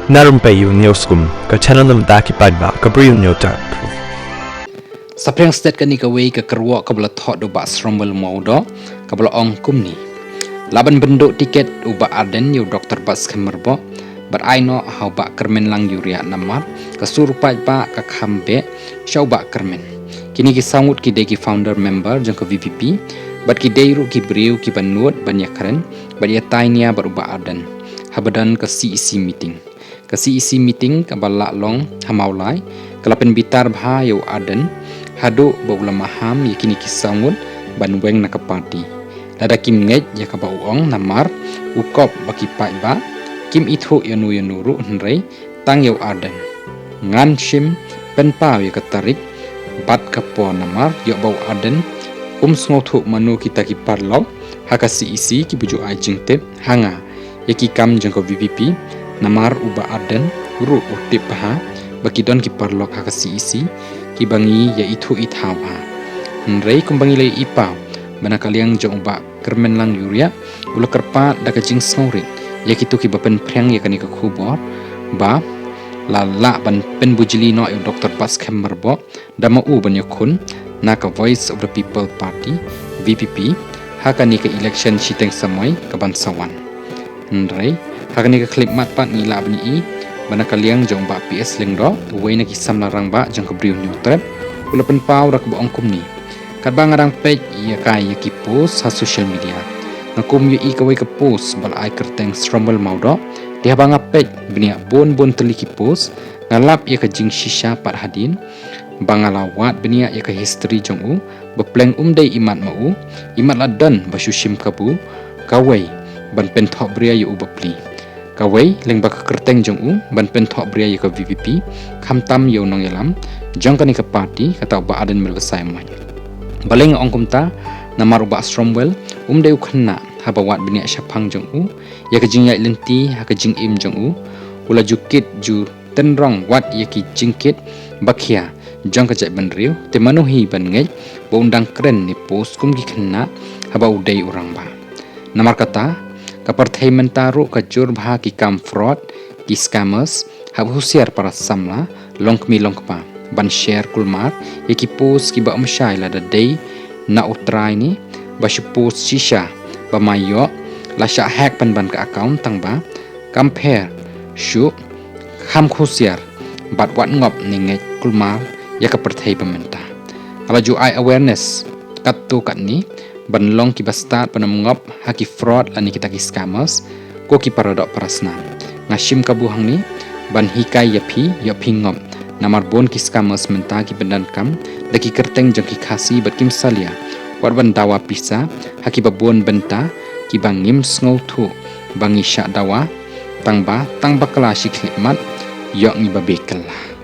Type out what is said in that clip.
Narum payu newskum ka channel nam ta ki padba ka briu newtar. Saprang state kani ka wei ka kerwa ka bala thot do ba srombel maudo ka bala ong kumni. Laban benduk tiket uba Arden yu Dr. Bas Kemerbo beraino hau ba kermen lang yuria namar ka surpai ba ka khambe syau ba kermen. Kini ki sangut ki deki founder member jang ka VVP bat ki deiru ki briu ki banut banyak keren bat ya tainia beruba Arden. Habadan ka CEC meeting. Ka CEC meeting ka bala long hamaulai kalapen bitar bha yu Arden hadu baula maham yakini ki sangut banweng na ka party. Lada kim ngej ya ka bauong namar ukop baki pai ba kim ithu yanu ru nrei tang yu Arden. Ngan shim pen pa ya ka tarik bat ka po namar yo bau Arden sngotu manu kita ki parlok haka CEC ki buju ai jingtep hanga yaki kam jangko VVP namar uba Arden ru utip ha baki don ki parlok haka CEC ki bangi ya ithu ithaw ha nrei kumbangi lei ipa bana kaliang jong uba kermen lang yuria ula kerpa daka jing sngorit yaki tu ki bapen prang ya kani ka khubor ba la ban pen bujili no yu Dr. Bas Kemerbo dama u ban yakun na ka Voice of the People Party VPP haka ni ka election siteng samoy ka bansawan nrei haka ni ka klip mat pat ni la bani i bana kaliang jong ba PS lengdo wei na ki samlarang ba jang ka briu new trap ula pen pau rak ba ongkum ni kat ba ngarang page ya kai ya ki post ha social media ngakum yu i ka wei ka post bal ai kerteng strombel maudo dia banga page bnia bon teli ki post ngalap ya ka jing shisha pat hadin bangalawat benia ya ka history jong u bepleng dei imat mau imat ladan basushim kabu kawei ban pen thok bria yu bapli kawei leng ba ka kerteng jong u ban pen thok bria ya ka VVP khamtam yu nong yalam jong kani ka party kata ba Aden melwasai mai baleng ongkumta namar ba stromwell dei ukhanna habawat benia syapang jong u ya ka jing ya lenti ha ka jing im jong u ula jukit ju tenrong wat ya ki jingkit bakhia jang ka jai ban riu te manuhi ban ngej bo undang keren ni post kum ki khanna haba udai urang ba namar kata ka parthai mentaru ka jur bha ki kam fraud ki scammers hab husiar para samla longkmi longkpa ban share kulmar ki post ki ba amshai la da dei na utrai ni ba shu post shisha ba mayo la sha hack ban ka account tang ba compare shu kham khusiar bat wat ngop ni ngej kulmar ya ka parthai pementa ala ju ai awareness kat tu kat ni ban long ki bastat panam ngop haki fraud ani kita ki scammers ko ki paradok prasna ngashim ka buhang ni ban hikai ya phi ngop namar bon ki scammers menta ki bendan kam daki kerteng jang ki khasi bat kim salia wat ban dawa pisa haki babon benta ki bangim sngo thu bangi sha dawa tang ba kala shi khlimat yok ni babekala